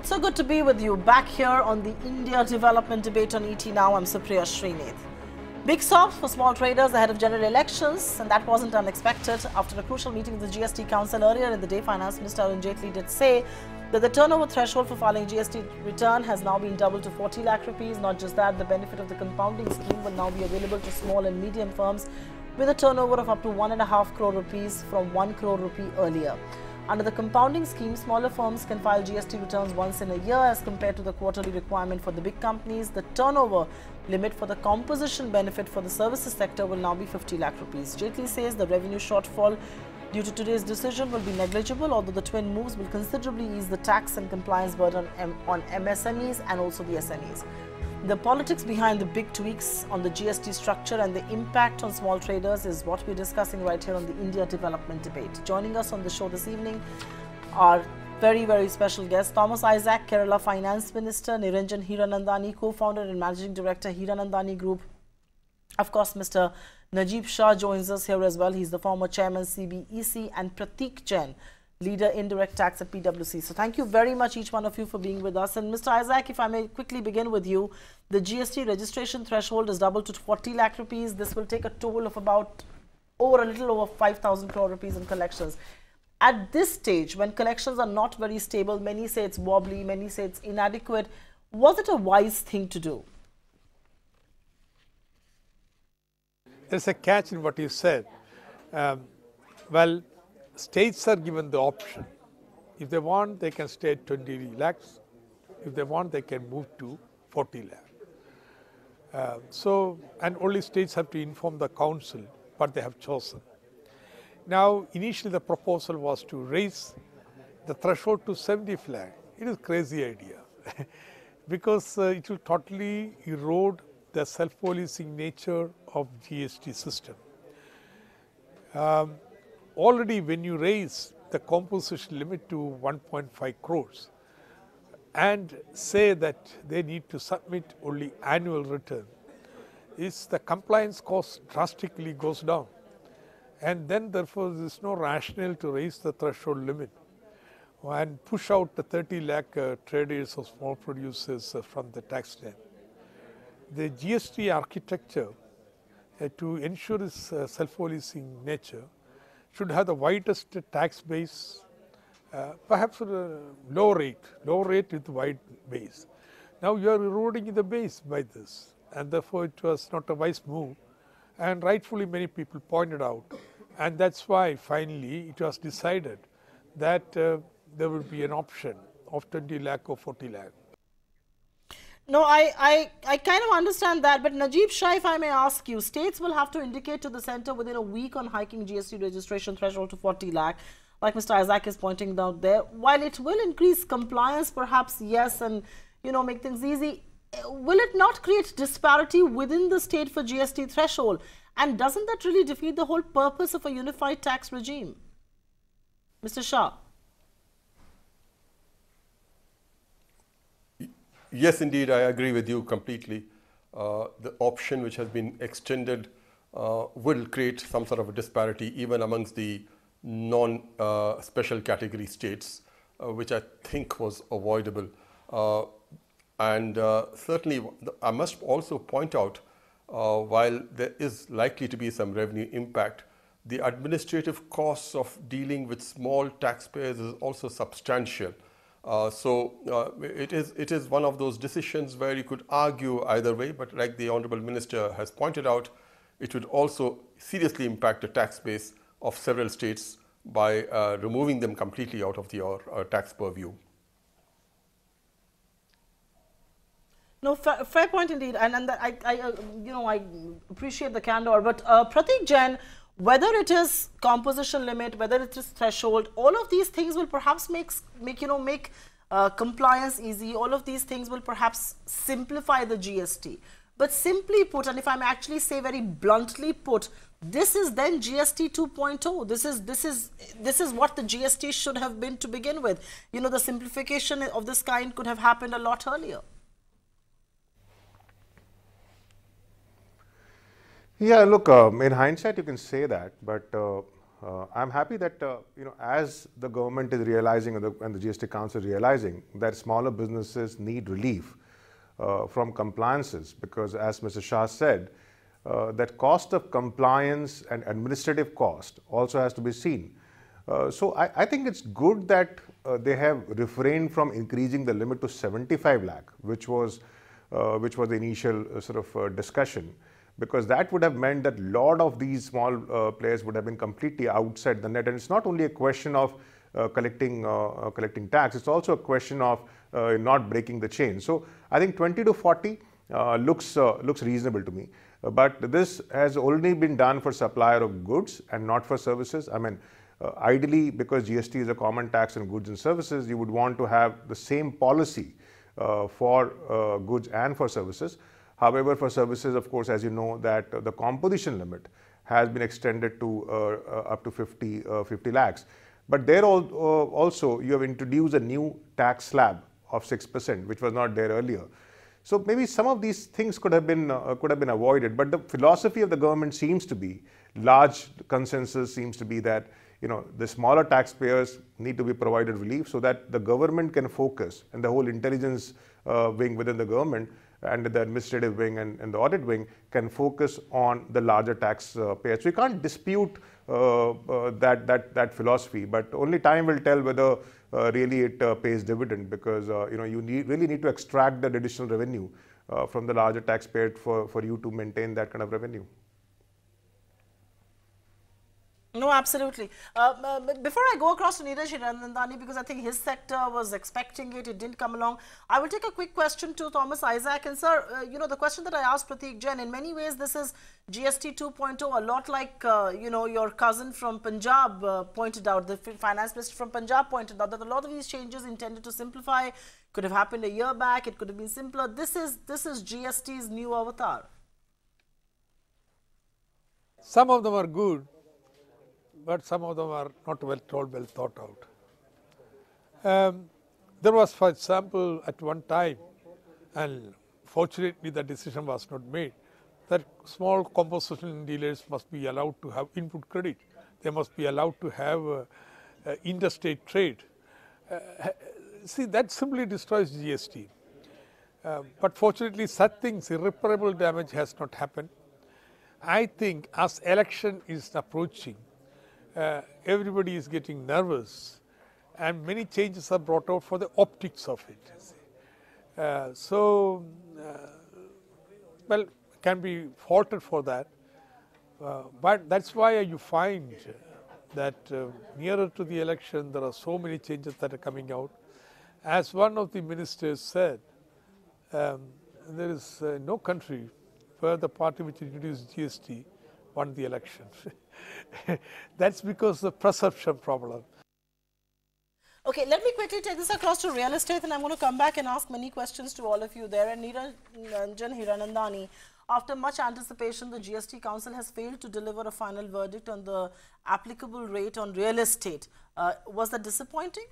It's so good to be with you back here on the India Development Debate on ET Now. I'm Supriya Shrinate. Big sops for small traders ahead of general elections, and that wasn't unexpected. After a crucial meeting with the GST Council earlier in the day, Finance Minister Arun Jaitley did say that the turnover threshold for filing GST return has now been doubled to 40 lakh rupees. Not just that, the benefit of the compounding scheme will now be available to small and medium firms with a turnover of up to 1.5 crore rupees from 1 crore rupee earlier. Under the compounding scheme, smaller firms can file GST returns once in a year as compared to the quarterly requirement for the big companies. The turnover limit for the composition benefit for the services sector will now be 50 lakh rupees. Jaitley says the revenue shortfall due to today's decision will be negligible, although the twin moves will considerably ease the tax and compliance burden on MSMEs and also the SMEs. The politics behind the big tweaks on the GST structure and the impact on small traders is what we're discussing right here on the India Development Debate. Joining us on the show this evening are very special guests: Thomas Isaac, Kerala Finance Minister; Niranjan Hiranandani, co-founder and managing director, Hiranandani Group. Of course, Mr. Najib Shah joins us here as well. He's the former chairman CBEC, and Prateek Jain, leader indirect tax at PwC. So thank you very much, each one of you, for being with us. And Mr. Isaac, if I may quickly begin with you, the GST registration threshold is doubled to 40 lakh rupees. This will take a toll of about a little over 5,000 crore rupees in collections. At this stage, when collections are not very stable, many say it's wobbly, many say it's inadequate, was it a wise thing to do? There's a catch in what you said. Well, states are given the option. If they want, they can stay at 20 lakhs. If they want, they can move to 40 lakhs. And only states have to inform the council what they have chosen. Now, initially the proposal was to raise the threshold to 70 lakh. It is a crazy idea because it will totally erode the self-policing nature of GST system. Already when you raise the composition limit to 1.5 crores and say that they need to submit only annual return, the compliance cost drastically goes down. And then therefore there is no rationale to raise the threshold limit and push out the 30 lakh traders or small producers from the tax net. The GST architecture to ensure its self-policing nature should have the widest tax base, perhaps a low rate with wide base. Now you are eroding the base by this, and therefore it was not a wise move, and rightfully many people pointed out, and that's why finally it was decided that there will be an option of 20 lakh or 40 lakh. No, I kind of understand that, but Najib Shah, if I may ask you, states will have to indicate to the centre within a week on hiking GST registration threshold to 40 lakh, like Mr. Isaac is pointing out there. While it will increase compliance, perhaps, yes, and, you know, make things easy, will it not create disparity within the state for GST threshold? And doesn't that really defeat the whole purpose of a unified tax regime? Mr. Shah. Yes, indeed, I agree with you completely. The option which has been extended will create some sort of a disparity even amongst the non-special category states, which I think was avoidable. Certainly, I must also point out, while there is likely to be some revenue impact, the administrative costs of dealing with small taxpayers is also substantial. It is one of those decisions where you could argue either way, but like the Honourable Minister has pointed out, it would also seriously impact the tax base of several states by removing them completely out of your tax purview. No, fair point indeed, and I appreciate the candor. But Prateek Jain, whether it is composition limit, whether it is threshold, all of these things will perhaps make compliance easy. All of these things will perhaps simplify the GST. But simply put, and if I may actually say very bluntly put, this is then GST 2.0. This is what the GST should have been to begin with. You know, the simplification of this kind could have happened a lot earlier. Yeah, look, in hindsight you can say that, but I'm happy that as the government is realizing and the GST Council is realizing that smaller businesses need relief from compliances, because as Mr. Shah said, that cost of compliance and administrative cost also has to be seen. So I think it's good that they have refrained from increasing the limit to 75 lakh, which was the initial discussion, because that would have meant that a lot of these small players would have been completely outside the net. And it's not only a question of collecting tax, it's also a question of not breaking the chain. So I think 20 to 40 looks reasonable to me. But this has only been done for supplier of goods and not for services. I mean, ideally, because GST is a common tax on goods and services, you would want to have the same policy for goods and for services. However, for services, of course, as you know, that the composition limit has been extended to up to 50 lakhs. But there also you have introduced a new tax slab of 6%, which was not there earlier. So maybe some of these things could have been avoided. But the philosophy of the government seems to be, large consensus seems to be that the smaller taxpayers need to be provided relief so that the government can focus, and the whole intelligence wing within the government and the administrative wing and the audit wing can focus on the larger taxpayers. So you can't dispute that philosophy, but only time will tell whether really it pays dividend, because you really need to extract that additional revenue from the larger taxpayer for you to maintain that kind of revenue. No, absolutely. Before I go across to Neeraj Hirandani, because I think his sector was expecting it, it didn't come along, I will take a quick question to Thomas Isaac. And sir, the question that I asked Prateek Jain, in many ways this is GST 2.0, a lot like, your cousin from Punjab pointed out, the finance minister from Punjab pointed out that a lot of these changes intended to simplify could have happened a year back, it could have been simpler. This is GST's new avatar. Some of them are good, but some of them are not well thought out. There was, for example, at one time, and fortunately the decision was not made, that small composition dealers must be allowed to have input credit. They must be allowed to have interstate trade. See, that simply destroys GST. But fortunately, such things, irreparable damage has not happened. I think as election is approaching, everybody is getting nervous, and many changes are brought out for the optics of it. Well, can be faulted for that, but that's why you find that nearer to the election there are so many changes that are coming out. As one of the ministers said, there is no country where the party which introduced GST won the election. That's because of the perception problem. Okay, let me quickly take this across to real estate, and I'm going to come back and ask many questions to all of you there. And Neeraj Hirandani, after much anticipation, the GST Council has failed to deliver a final verdict on the applicable rate on real estate. Was that disappointing?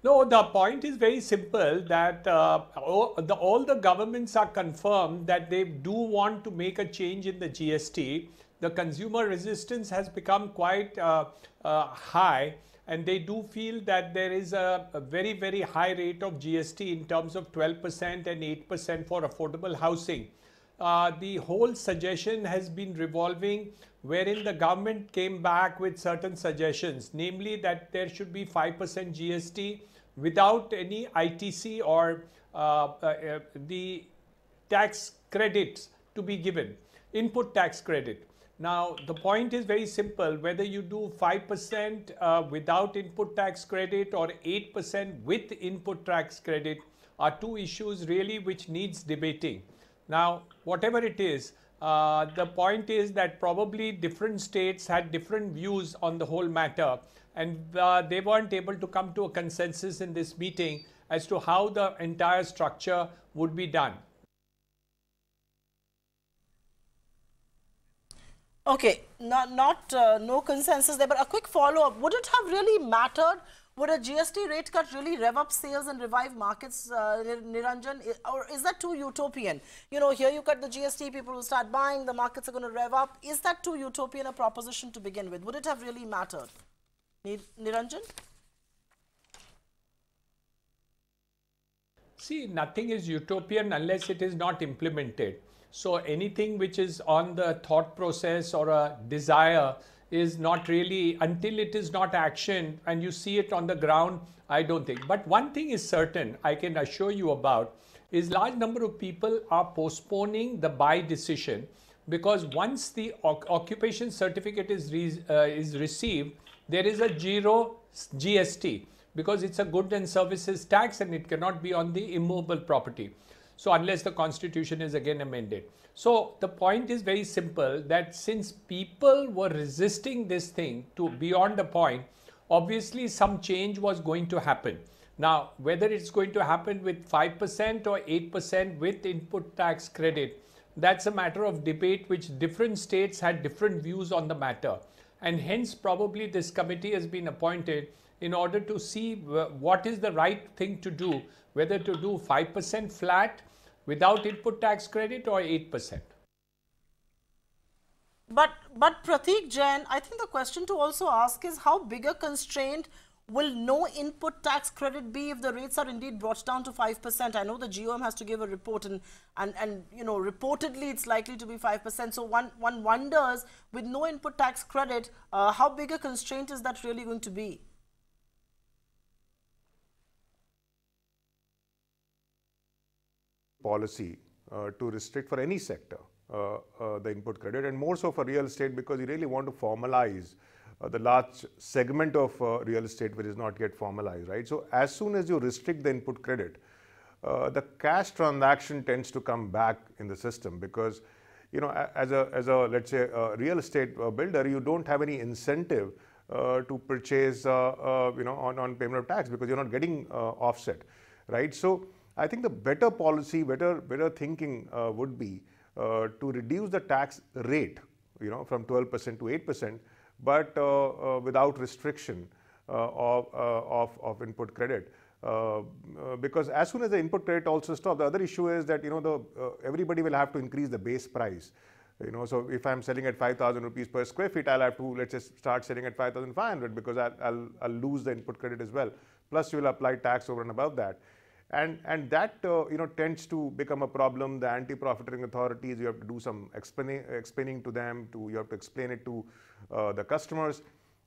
No, the point is very simple, that all the governments are confirmed that they do want to make a change in the GST. The consumer resistance has become quite high, and they do feel that there is a very, very high rate of GST in terms of 12% and 8% for affordable housing. The whole suggestion has been revolving, wherein the government came back with certain suggestions, namely that there should be 5% GST without any ITC or the tax credits to be given, input tax credit. Now, the point is very simple, whether you do 5% without input tax credit or 8% with input tax credit are two issues really which needs debating. Now, whatever it is, the point is that probably different states had different views on the whole matter, and they weren't able to come to a consensus in this meeting as to how the entire structure would be done. Okay, no consensus there, but a quick follow-up. Would it have really mattered Would a GST rate cut really rev up sales and revive markets, Niranjan? Or is that too utopian? You know, here you cut the GST, people will start buying, the markets are going to rev up. Is that too utopian a proposition to begin with? Would it have really mattered? Niranjan? See, nothing is utopian unless it is not implemented. So anything which is on the thought process or a desire is not really, until it is not action and you see it on the ground, I don't think. But one thing is certain, I can assure you about, is large number of people are postponing the buy decision, because once the occupation certificate is received, there is a zero GST, because it's a goods and services tax and it cannot be on the immovable property. So unless the constitution is again amended. So the point is very simple, that since people were resisting this thing to beyond a point, obviously some change was going to happen. Now, whether it's going to happen with 5% or 8% with input tax credit, that's a matter of debate, which different states had different views on the matter. And hence probably this committee has been appointed in order to see what is the right thing to do, whether to do 5% flat without input tax credit or 8%. But Prateek Jain, I think the question to also ask is, how big a constraint will no input tax credit be if the rates are indeed brought down to 5%? I know the GOM has to give a report, and you know, reportedly it's likely to be 5%. So one wonders, with no input tax credit, how big a constraint is that really going to be? Policy to restrict for any sector the input credit, and more so for real estate, because you really want to formalize the large segment of real estate which is not yet formalized, right? So as soon as you restrict the input credit, the cash transaction tends to come back in the system, because you know, as a let's say a real estate builder, you don't have any incentive to purchase you know, on payment of tax, because you're not getting offset, right? So I think the better policy, better thinking would be to reduce the tax rate, you know, from 12% to 8%, but without restriction of input credit. Because as soon as the input credit also stops, the other issue is that, you know, everybody will have to increase the base price. You know, so if I'm selling at 5,000 rupees per square feet, I'll have to, let's just start selling at 5,500, because I'll lose the input credit as well. Plus, you will apply tax over and above that. And that you know, tends to become a problem. The anti-profiteering authorities, you have to do some explaining to them, you have to explain it to the customers.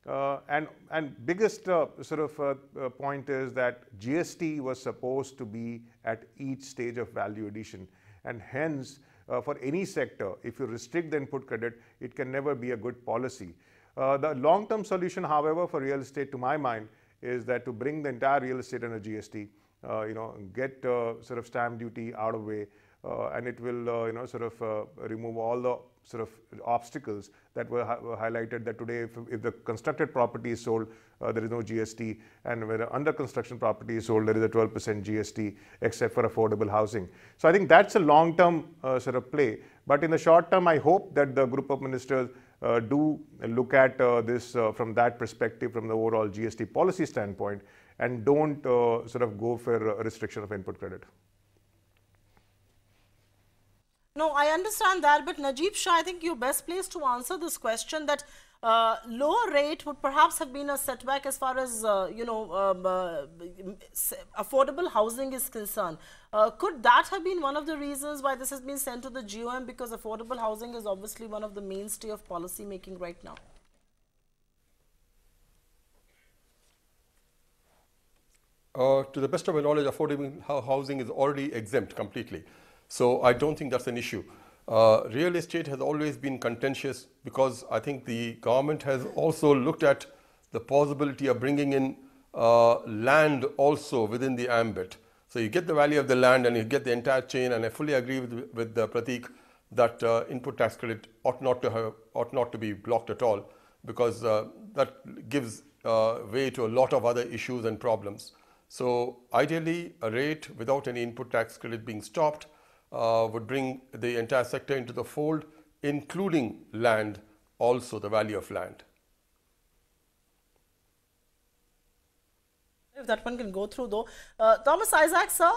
And biggest sort of point is that GST was supposed to be at each stage of value addition, and hence for any sector, if you restrict the input credit, it can never be a good policy. The long-term solution, however, for real estate, to my mind, is that to bring the entire real estate under GST, you know, get sort of stamp duty out of the way, and it will you know, sort of remove all the sort of obstacles that were highlighted, that today if the constructed property is sold, there is no GST, and when under construction property is sold, there is a 12% GST, except for affordable housing. So I think that's a long-term sort of play. But in the short term, I hope that the group of ministers do look at this from that perspective, from the overall GST policy standpoint, and don't sort of go for a restriction of input credit. No, I understand that, but Najib Shah, I think you're best placed to answer this question, that lower rate would perhaps have been a setback as far as, you know, affordable housing is concerned. Could that have been one of the reasons why this has been sent to the GOM? Because affordable housing is obviously one of the mainstay of policy making right now. To the best of my knowledge, affordable housing is already exempt completely. So I don't think that's an issue. Real estate has always been contentious, because I think the government has also looked at the possibility of bringing in land also within the ambit. So you get the value of the land and you get the entire chain, and I fully agree with Prateek that input tax credit ought not to be blocked at all, because that gives way to a lot of other issues and problems. So ideally, a rate without any input tax credit being stopped would bring the entire sector into the fold, including land, also the value of land. if that one can go through though. Thomas Isaac, sir,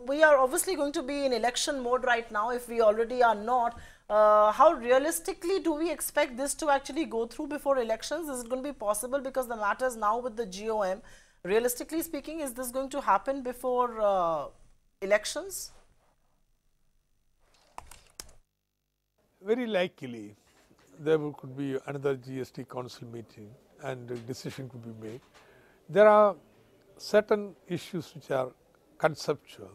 we are obviously going to be in election mode right now if we already are not. How realistically do we expect this to actually go through before elections? Is it going to be possible because the matter is now with the GOM? Realistically speaking, is this going to happen before elections? Very likely there could be another GST Council meeting and a decision could be made. There are certain issues which are conceptual.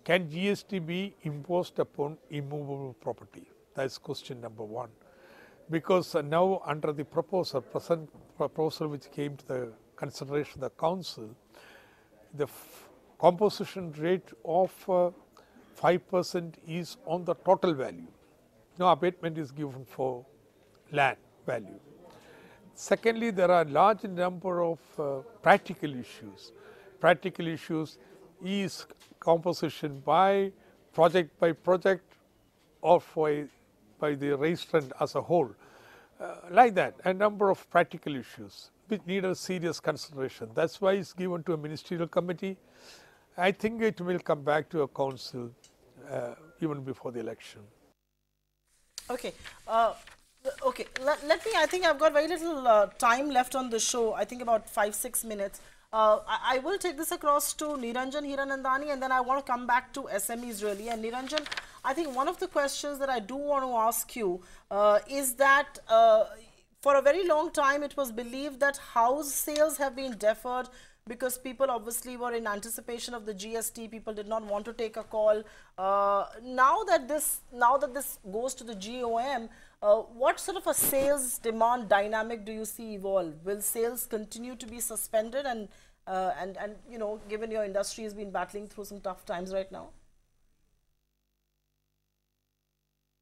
Can GST be imposed upon immovable property? That is question number one. Because now under the present proposal which came to the consideration of the council, the composition rate of 5% is on the total value. No abatement is given for land value. Secondly, there are a large number of practical issues. Practical issues is composition by project or by the registrant as a whole. Like that, a number of practical issues which need a serious consideration. That's why it's given to a ministerial committee. I think it will come back to a council even before the election. Okay. Okay, let me, I think I've got very little time left on the show, I think about 5-6 minutes. I will take this across to Niranjan Hiranandani and then I want to come back to SMEs really. And Niranjan, I think one of the questions that I do want to ask you is that for a very long time it was believed that house sales have been deferred because people obviously were in anticipation of the GST, people did not want to take a call. Now that this goes to the GOM, what sort of a sales demand dynamic do you see evolve? Will sales continue to be suspended and you know, given your industry has been battling through some tough times right now?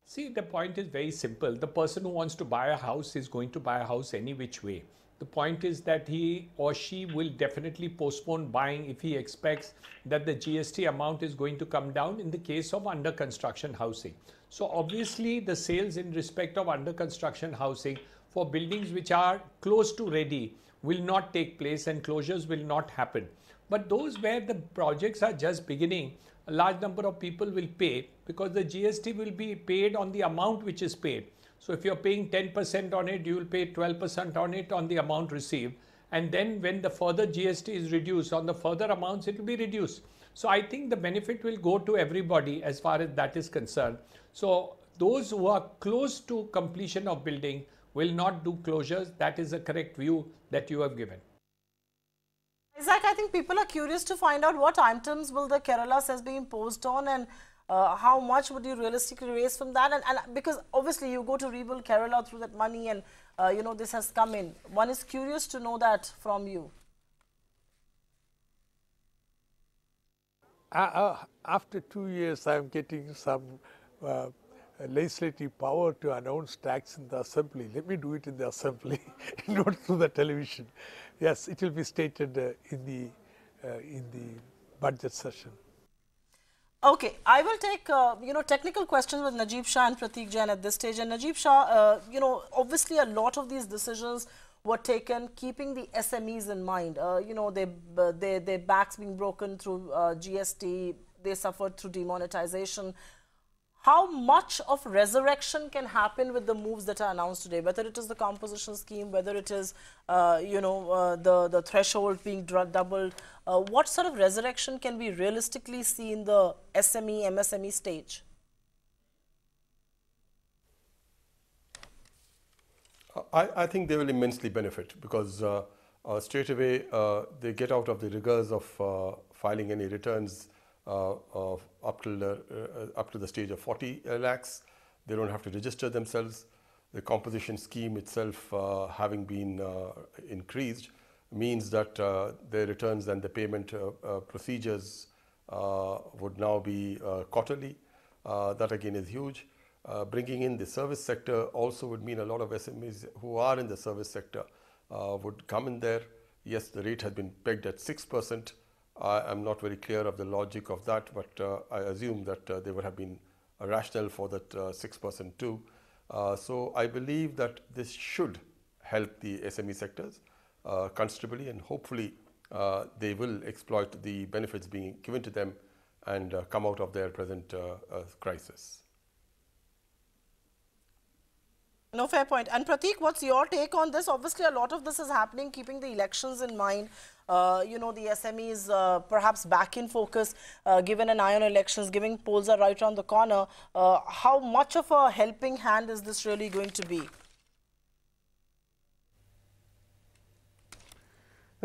See, the point is very simple. The person who wants to buy a house is going to buy a house any which way. The point is that he or she will definitely postpone buying if he expects that the GST amount is going to come down in the case of under construction housing. So obviously the sales in respect of under construction housing for buildings which are close to ready will not take place and closures will not happen. But those where the projects are just beginning, a large number of people will pay because the GST will be paid on the amount which is paid. So if you're paying 10% on it, you will pay 12% on it on the amount received. And then when the further GST is reduced on the further amounts, it will be reduced. So I think the benefit will go to everybody as far as that is concerned. So those who are close to completion of building will not do closures. That is a correct view that you have given. Isaac, I think people are curious to find out what items will the Kerala cess be imposed on and how much would you realistically raise from that? And because obviously you go to rebuild Kerala through that money and you know, this has come in. One is curious to know that from you. After 2 years, I am getting some legislative power to announce tax in the assembly. Let me do it in the assembly, not through the television. Yes, it will be stated in the budget session. Okay, I will take you know, technical questions with Najib Shah and Prateek Jain at this stage. And Najib Shah, you know, obviously a lot of these decisions were taken keeping the SMEs in mind. You know, their backs being broken through GST, they suffered through demonetization. How much of resurrection can happen with the moves that are announced today, whether it is the composition scheme, whether it is, you know, the threshold being doubled? What sort of resurrection can we realistically see in the SME, MSME stage? I think they will immensely benefit because straight away they get out of the rigors of filing any returns up to the stage of 40 lakhs. They don't have to register themselves. The composition scheme itself having been increased means that their returns and the payment procedures would now be quarterly. That again is huge. Bringing in the service sector also would mean a lot of SMEs who are in the service sector would come in there. Yes, the rate has been pegged at 6%. I am not very clear of the logic of that, but I assume that they would have been rational for that 6% too. So I believe that this should help the SME sectors considerably, and hopefully they will exploit the benefits being given to them and come out of their present crisis. No, fair point. And Prateek, what's your take on this? Obviously, a lot of this is happening keeping the elections in mind. You know, the SMEs perhaps back in focus, given an eye on elections, given polls are right around the corner. How much of a helping hand is this really going to be?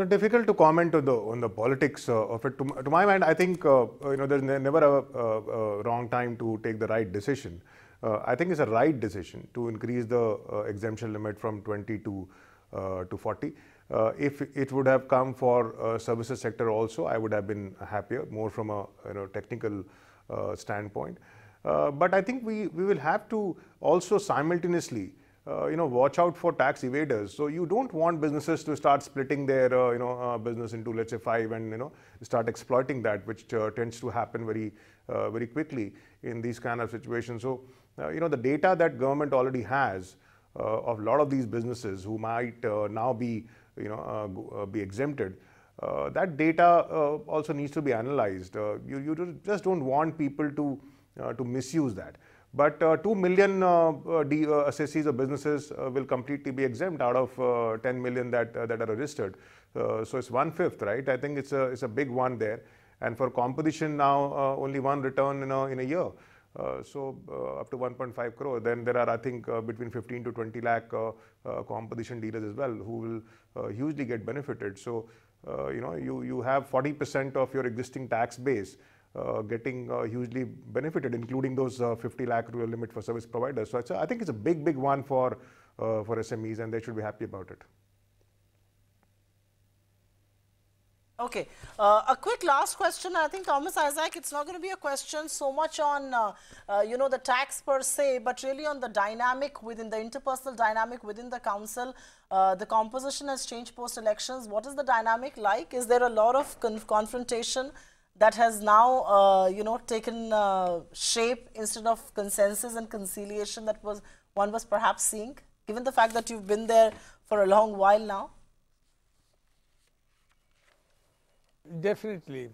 Difficult to comment on the politics of it. To my mind, I think you know, there's never a wrong time to take the right decision. I think it's a right decision to increase the exemption limit from 20 to 40. If it would have come for services sector also, I would have been happier, more from a technical standpoint. But I think we will have to also simultaneously watch out for tax evaders. So you don't want businesses to start splitting their business into, let's say, 5 and start exploiting that, which tends to happen very quickly in these kind of situations. So the data that government already has of a lot of these businesses who might now be be exempted, that data also needs to be analyzed. You just don't want people to misuse that. But 2 million assessees or businesses will completely be exempt out of 10 million that are registered. So it's 1/5, right? I think it's a big one there. And for composition now, only one return in a year. So up to 1.5 crore. Then there are, I think, between 15 to 20 lakh composition dealers as well who will hugely get benefited. So you have 40% of your existing tax base getting hugely benefited, including those 50 lakh rural limit for service providers. So I think it's a big one for SMEs, and they should be happy about it. Okay, a quick last question. I think, Thomas Isaac, it's not going to be a question so much on, the tax per se, but really on the dynamic within the interpersonal dynamic within the council. The composition has changed post-elections. What is the dynamic like? Is there a lot of confrontation that has now, taken shape instead of consensus and conciliation that one was perhaps seeing, given the fact that you've been there for a long while now? Definitely.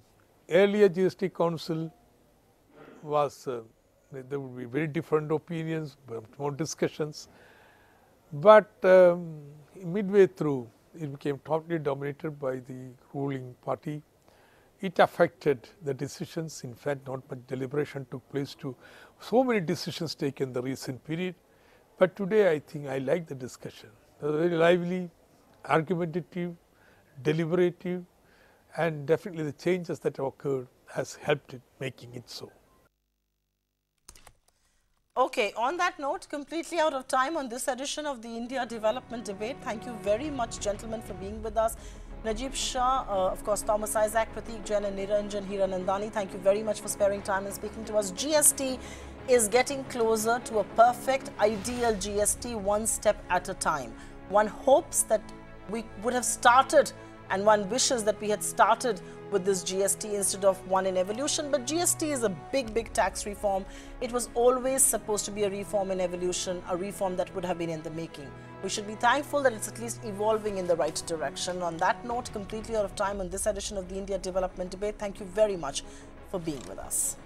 Earlier GST Council was, there would be very different opinions, more discussions. But midway through, it became totally dominated by the ruling party. It affected the decisions. In fact, not much deliberation took place to so many decisions taken in the recent period. But today, I think I like the discussion. They were very lively, argumentative, deliberative, and definitely the changes that have occurred has helped it, making it so. Okay, on that note, completely out of time on this edition of the India Development Debate. Thank you very much, gentlemen, for being with us. Najib Shah, of course, Thomas Isaac, Prateek Jain and Niranjan Hiranandani, thank you very much for sparing time and speaking to us. GST is getting closer to a perfect, ideal GST, one step at a time. One hopes that we would have started, and one wishes that we had started with this GST instead of one in evolution. But GST is a big tax reform. It was always supposed to be a reform in evolution, a reform that would have been in the making. We should be thankful that it's at least evolving in the right direction. On that note, completely out of time on this edition of the India Development Debate, thank you very much for being with us.